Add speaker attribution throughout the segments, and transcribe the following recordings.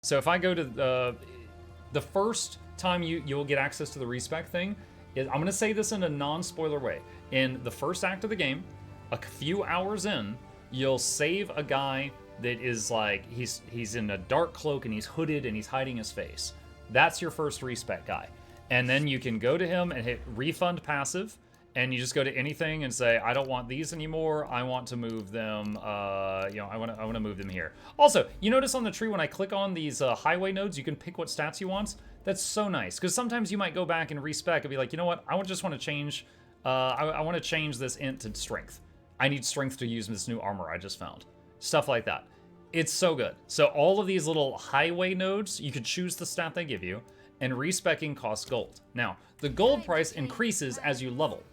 Speaker 1: So if I go to the first time you'll get access to the respec thing is, I'm gonna say this in a non-spoiler way. In the first act of the game, a few hours in, you'll save a guy that is like he's in a dark cloak and he's hooded and he's hiding his face. That's your first respec guy. And then you can go to him and hit refund passive, and you just go to anything and say, I don't want these anymore. I want to move them. I want to move them here. Also, you notice on the tree when I click on these highway nodes, you can pick what stats you want. That's so nice, because sometimes you might go back and respec and be like, you know what? I just want to change. I want to change this int to strength. I need strength to use this new armor I just found. Stuff like that. It's so good. So all of these little highway nodes, you could choose the stat they give you, and respecking costs gold. Now, the gold price increases as you level.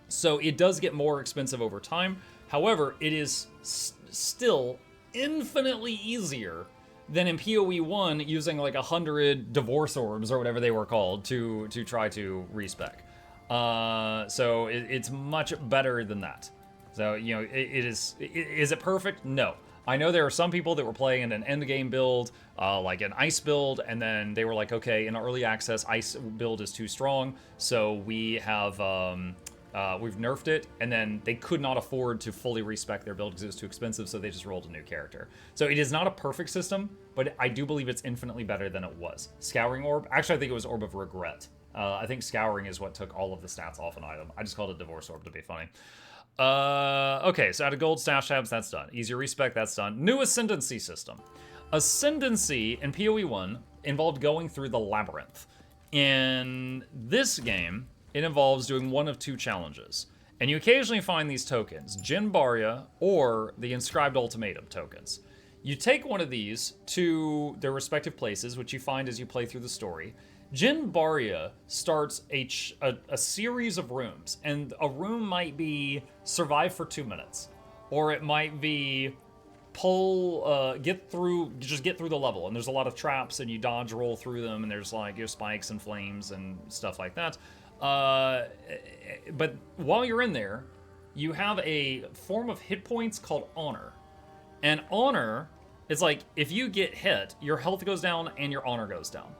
Speaker 1: So it does get more expensive over time. However, it is still infinitely easier than in PoE 1 using like 100 divorce orbs or whatever they were called to try to respec. So it's much better than that. So, you know, is it perfect? No. I know there are some people that were playing in an end game build, like an ice build, and then they were like, okay, in early access, ice build is too strong, so we have we've nerfed it, and then they could not afford to fully respec their build because it was too expensive, so they just rolled a new character. So it is not a perfect system, but I do believe it's infinitely better than it was. Scouring Orb, actually I think it was Orb of Regret. I think Scouring is what took all of the stats off an item. I just called it Divorce Orb to be funny. Okay, so out of gold stash tabs, that's done. Easier respec, that's done. New Ascendancy system. Ascendancy in PoE 1 involved going through the labyrinth. In this game, it involves doing one of two challenges. And you occasionally find these tokens, Jin Barya or the Inscribed Ultimatum tokens. You take one of these to their respective places, which you find as you play through the story. Jin Barya starts a series of rooms, and a room might be survive for 2 minutes, or it might be get through the level, and there's a lot of traps, and you dodge roll through them, and there's like spikes and flames and stuff like that. But while you're in there, you have a form of hit points called honor, and honor is like if you get hit, your health goes down and your honor goes down.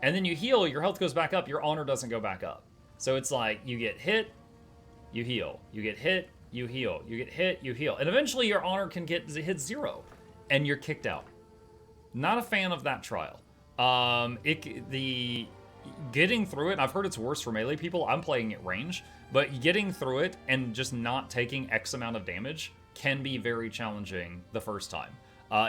Speaker 1: And then you heal, your health goes back up, your honor doesn't go back up. So it's like, you get hit, you heal. You get hit, you heal. You get hit, you heal. And eventually your honor can hit 0, and you're kicked out. Not a fan of that trial. Getting through it, I've heard it's worse for melee people, I'm playing at range, but getting through it and just not taking X amount of damage can be very challenging the first time.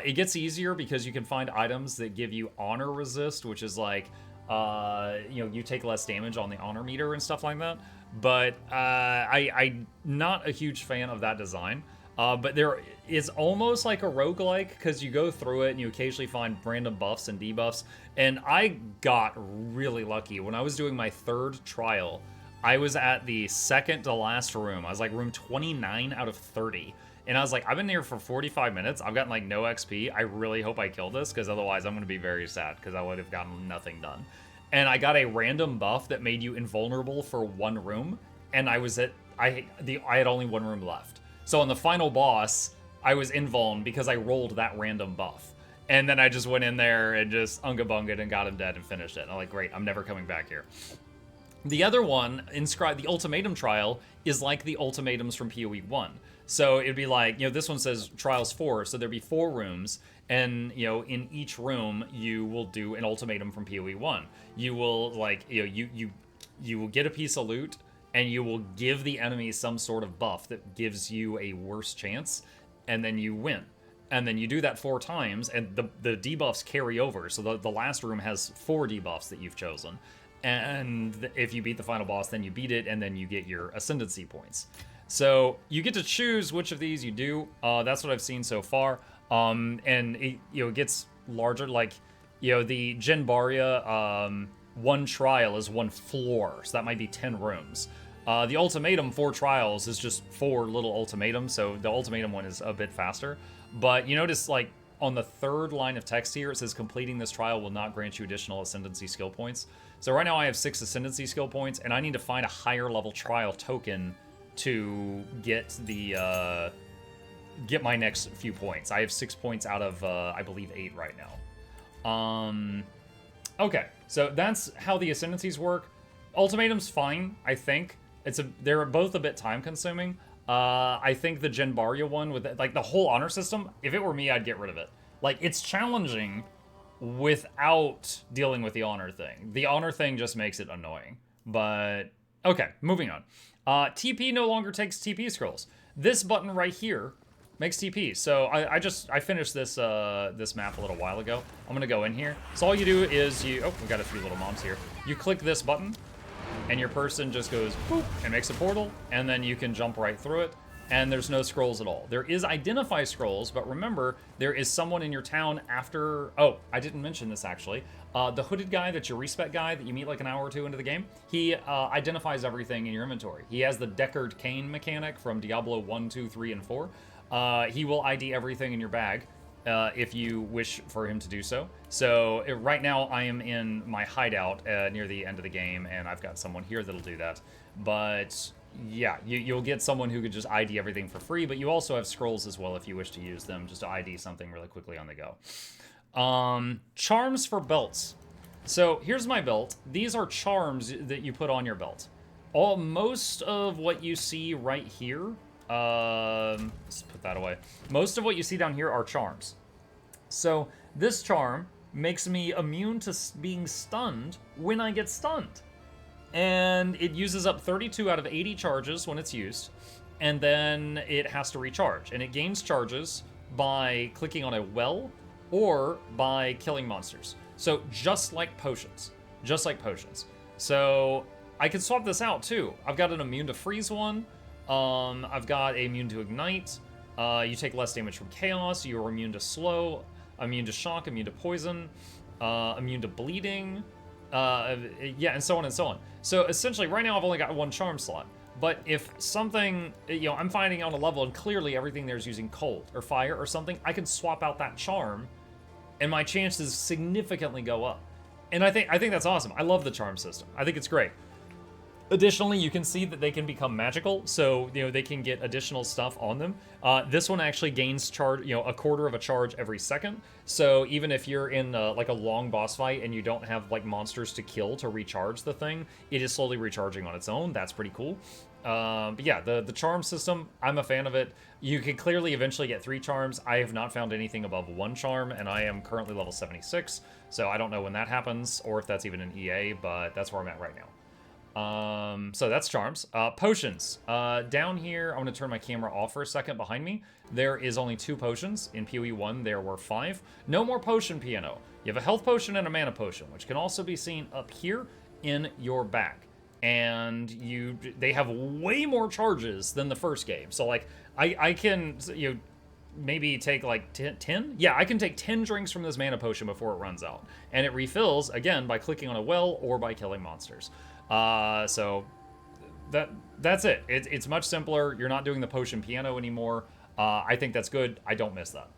Speaker 1: It gets easier because you can find items that give you honor resist, which is like, you take less damage on the honor meter and stuff like that. But I'm not a huge fan of that design. But there is almost like a roguelike because you go through it and you occasionally find random buffs and debuffs. And I got really lucky. When I was doing my third trial, I was at the second to last room. I was like room 29 out of 30. And I was like, I've been here for 45 minutes. I've gotten like no XP. I really hope I kill this because otherwise I'm going to be very sad because I would have gotten nothing done. And I got a random buff that made you invulnerable for one room. And I had only one room left. So on the final boss, I was invuln because I rolled that random buff. And then I just went in there and just unga-bunged and got him dead and finished it. And I'm like, great, I'm never coming back here. The other one, the Ultimatum Trial, is like the ultimatums from PoE 1. So it'd be like, this one says Trials 4, so there'd be 4 rooms, and, in each room, you will do an ultimatum from PoE 1. You will, you will get a piece of loot, and you will give the enemy some sort of buff that gives you a worse chance, and then you win. And then you do that 4 times, and the debuffs carry over, so the last room has 4 debuffs that you've chosen. And if you beat the final boss, then you beat it, and then you get your ascendancy points. So you get to choose which of these you do. That's what I've seen so far. And it gets larger. Like, the Jin Barya, one trial is 1 floor, so that might be 10 rooms. The ultimatum 4 trials is just 4 little ultimatums, so the ultimatum one is a bit faster. But you notice, like, on the 3rd line of text here, it says completing this trial will not grant you additional ascendancy skill points. So right now I have 6 ascendancy skill points, and I need to find a higher level trial token to get get my next few points. I have 6 points out of, I believe, 8 right now. Okay, so that's how the ascendancies work. Ultimatum's fine, I think. They're both a bit time consuming. I think the Genbaria one with like the whole honor system, if it were me, I'd get rid of it. Like, it's challenging without dealing with the honor thing. The honor thing just makes it annoying. But okay, moving on. TP no longer takes TP scrolls. This button right here makes TP. So I finished this this map a little while ago. I'm gonna go in here. So all you do is we got a few little mobs here. You click this button, and your person just goes boop and makes a portal, and then you can jump right through it. And there's no scrolls at all. There is identify scrolls, but remember, there is someone in your town after... Oh, I didn't mention this, actually. The hooded guy, that's your respec guy that you meet like an hour or two into the game, he identifies everything in your inventory. He has the Deckard Cain mechanic from Diablo 1, 2, 3, and 4. He will ID everything in your bag if you wish for him to do so. So right now, I am in my hideout near the end of the game, and I've got someone here that'll do that. But... yeah, you'll get someone who could just ID everything for free, but you also have scrolls as well if you wish to use them just to ID something really quickly on the go. Charms for belts. So here's my belt. These are charms that you put on your belt. Most of what you see right here, let's put that away. Most of what you see down here are charms. So this charm makes me immune to being stunned when I get stunned. And it uses up 32 out of 80 charges when it's used, and then it has to recharge. And it gains charges by clicking on a well or by killing monsters. So just like potions. Just like potions. So I can swap this out too. I've got an immune to freeze one. I've got a immune to ignite. You take less damage from chaos. You're immune to slow, immune to shock, immune to poison, immune to bleeding. Yeah, and so on and so on. So essentially, right now I've only got one charm slot. But if something, I'm finding on a level and clearly everything there is using cold or fire or something, I can swap out that charm and my chances significantly go up. And I think that's awesome. I love the charm system. I think it's great. Additionally, you can see that they can become magical, so they can get additional stuff on them. This one actually gains charge, a quarter of a charge every second. So even if you're in like a long boss fight and you don't have like monsters to kill to recharge the thing, it is slowly recharging on its own. That's pretty cool. But yeah, the charm system, I'm a fan of it. You can clearly eventually get 3 charms. I have not found anything above 1 charm, and I am currently level 76. So I don't know when that happens or if that's even an EA, but that's where I'm at right now. So that's charms. Potions. Down here, I'm going to turn my camera off for a second behind me. There is only 2 potions. In PoE 1, there were 5. No more potion piano. You have a health potion and a mana potion, which can also be seen up here in your bag. And they have way more charges than the first game. So like, I can, maybe take like 10? Yeah, I can take 10 drinks from this mana potion before it runs out. And it refills, again, by clicking on a well or by killing monsters. So that's it. It's much simpler. You're not doing the potion piano anymore. I think that's good. I don't miss that.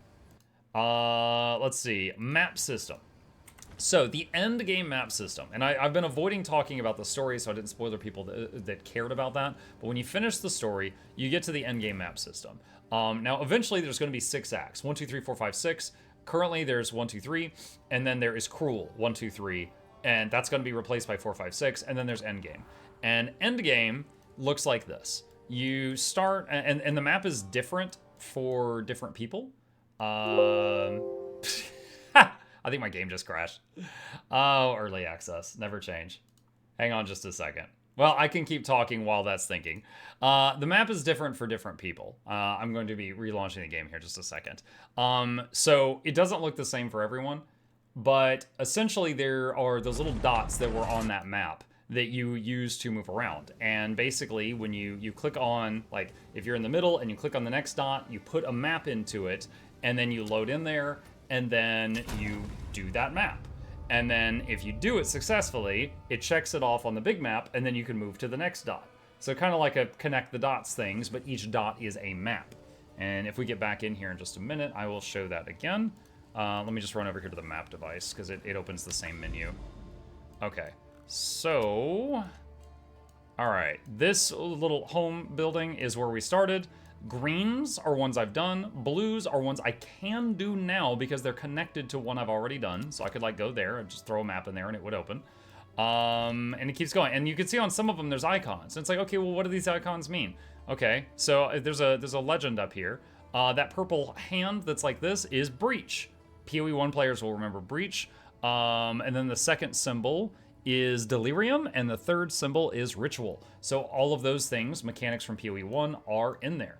Speaker 1: Let's see. Map system. So the end game map system, and I've been avoiding talking about the story so I didn't spoil people that cared about that, but when you finish the story, you get to the end game map system. Now, eventually there's going to be 6 acts. 1, 2, 3, 4, 5, 6. Currently there's 1, 2, 3, and then there is Cruel, 1, 2, 3, and that's going to be replaced by 4, 5, 6, and then there's Endgame. And Endgame looks like this. You start, and the map is different for different people. I think my game just crashed. Oh, early access. Never change. Hang on just a second. Well, I can keep talking while that's thinking. The map is different for different people. I'm going to be relaunching the game here just a second. So it doesn't look the same for everyone, but essentially there are those little dots that were on that map that you use to move around. And basically when you click on, like if you're in the middle and you click on the next dot, you put a map into it and then you load in there and then you do that map. And then if you do it successfully, it checks it off on the big map and then you can move to the next dot. So kind of like a connect the dots things, but each dot is a map. And if we get back in here in just a minute, I will show that again. Let me just run over here to the map device because it opens the same menu. Okay, so, all right, this little home building is where we started. Greens are ones I've done. Blues are ones I can do now because they're connected to one I've already done. So I could like go there and just throw a map in there and it would open. And it keeps going. And you can see on some of them there's icons. And it's like, okay, well, what do these icons mean? Okay, so there's a legend up here. That purple hand that's like this is Breach. PoE1 players will remember Breach. And then the second symbol is Delirium, and the third symbol is Ritual. So all of those things, mechanics from PoE1, are in there.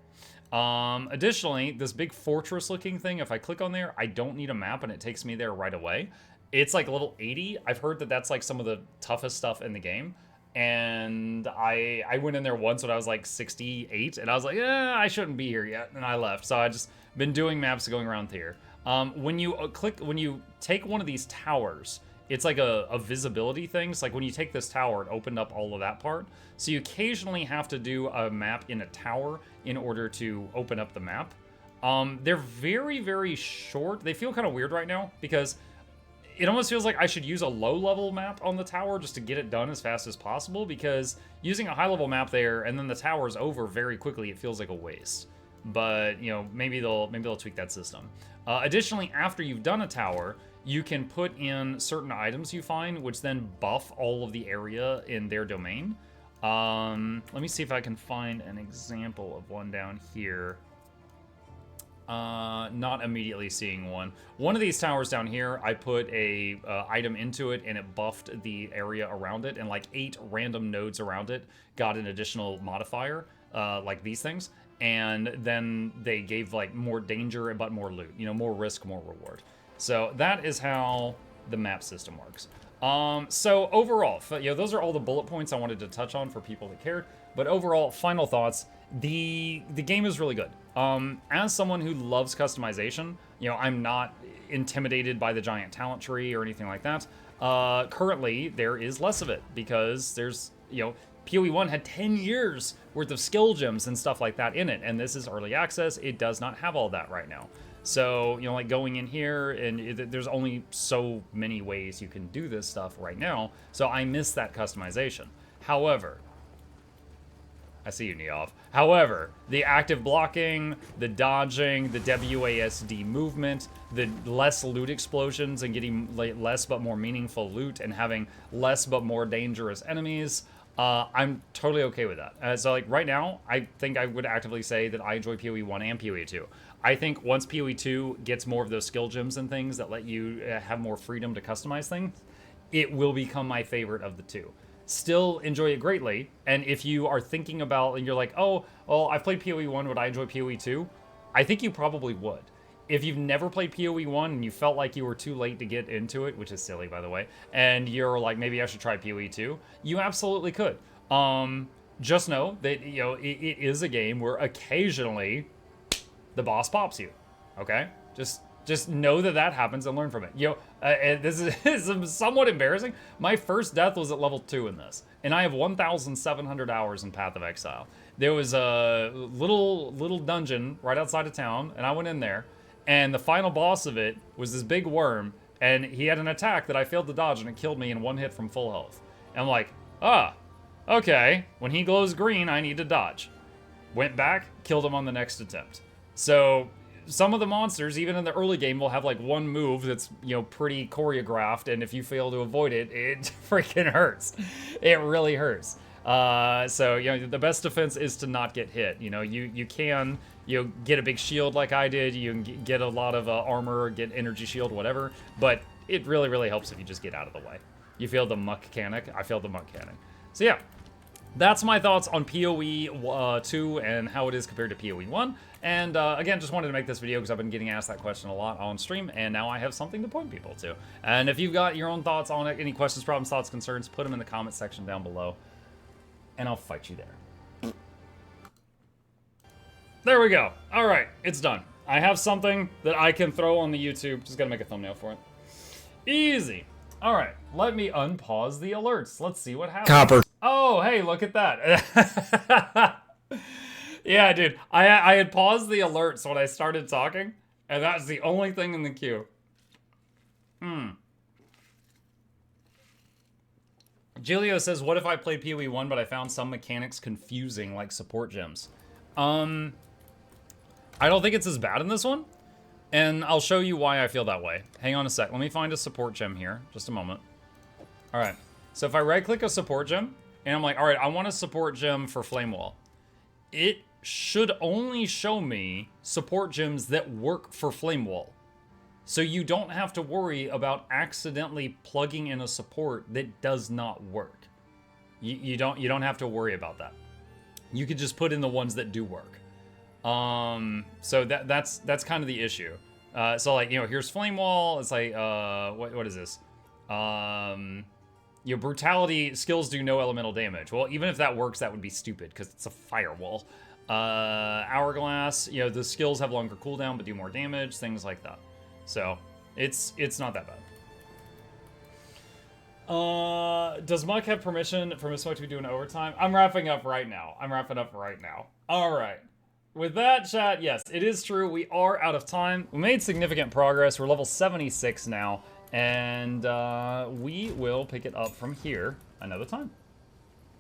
Speaker 1: Additionally, this big fortress-looking thing, if I click on there, I don't need a map, and it takes me there right away. It's like level 80. I've heard that that's like some of the toughest stuff in the game. And I went in there once when I was like 68, and I was like, I shouldn't be here yet, and I left. So I just been doing maps going around here. When you take one of these towers, it's like a visibility thing. It's like when you take this tower, it opened up all of that part. So you occasionally have to do a map in a tower in order to open up the map. They're very, very short. They feel kind of weird right now because it almost feels like I should use a low-level map on the tower just to get it done as fast as possible, because using a high-level map there and then the tower's over very quickly, it feels like a waste. But, you know, maybe they'll tweak that system. Additionally, after you've done a tower, you can put in certain items you find, which then buff all of the area in their domain. Let me see if I can find an example of one down here. Not immediately seeing one. One of these towers down here, I put a item into it and it buffed the area around it, and like 8 random nodes around it got an additional modifier, like these things. And then they gave like more danger but more loot, you know, more risk, more reward. So that is how the map system works. So overall, you know, those are all the bullet points I wanted to touch on for people that cared. But overall, final thoughts. The game is really good. As someone who loves customization, you know, I'm not intimidated by the giant talent tree or anything like that. Currently, there is less of it because there's, you know, PoE1 had 10 years worth of skill gems and stuff like that in it, and this is early access. It does not have all that right now. So, you know, like going in here, and there's only so many ways you can do this stuff right now, so I miss that customization. However, I see you, Neoff. However, the active blocking, the dodging, the WASD movement, the less loot explosions and getting less but more meaningful loot and having less but more dangerous enemies, I'm totally okay with that. So like right now, I think I would actively say that I enjoy PoE1 and PoE2. I think once PoE2 gets more of those skill gems and things that let you have more freedom to customize things, it will become my favorite of the two. Still enjoy it greatly, and if you are thinking about, and you're like, oh, well, I've played PoE1, would I enjoy PoE2? I think you probably would. If you've never played PoE1 and you felt like you were too late to get into it, which is silly, by the way, and you're like, maybe I should try PoE2, you absolutely could. Just know that, you know, it is a game where occasionally the boss pops you, okay? Just know that that happens and learn from it. You know, and this is somewhat embarrassing. My first death was at level 2 in this, and I have 1,700 hours in Path of Exile. There was a little dungeon right outside of town, and I went in there, and the final boss of it was this big worm, and he had an attack that I failed to dodge, and it killed me in one hit from full health. And I'm like, okay, when he glows green, I need to dodge. Went back, killed him on the next attempt. So some of the monsters, even in the early game, will have like one move that's, you know, pretty choreographed, and if you fail to avoid it, it freaking hurts. It really hurts. So, you know, the best defense is to not get hit. You know, you can, you know, get a big shield like I did, you can get a lot of armor, get energy shield, whatever, but it really, really helps if you just get out of the way. You failed the mechanic, I failed the mechanic. So yeah, that's my thoughts on PoE 2 and how it is compared to PoE 1. And again, just wanted to make this video because I've been getting asked that question a lot on stream, and now I have something to point people to. And if you've got your own thoughts on it, any questions, problems, thoughts, concerns, put them in the comment section down below, and I'll fight you there. There we go. All right, it's done. I have something that I can throw on the YouTube. Just gotta make a thumbnail for it. Easy. All right, let me unpause the alerts. Let's see what happens.
Speaker 2: Copper.
Speaker 1: Oh, hey, look at that. Yeah, dude, I had paused the alerts when I started talking, and that's the only thing in the queue. Julio says, what if I played PoE 1, but I found some mechanics confusing, like support gems? I don't think it's as bad in this one, and I'll show you why I feel that way. Hang on a sec. Let me find a support gem here. Just a moment. All right. So if I right-click a support gem, and I'm like, all right, I want a support gem for Flame Wall. It should only show me support gems that work for Flame Wall. So you don't have to worry about accidentally plugging in a support that does not work. You don't have to worry about that. You could just put in the ones that do work. So that's kind of the issue. So like, you know, here's Flame Wall. It's like, what is this? You know, Brutality skills do no elemental damage. Well, even if that works, that would be stupid because it's a firewall. Hourglass, you know, the skills have longer cooldown but do more damage, things like that. So it's not that bad. Does Muck have permission for Miss Muck to be doing overtime? I'm wrapping up right now. All right. With that, chat, yes, it is true. We are out of time. We made significant progress. We're level 76 now, and we will pick it up from here another time.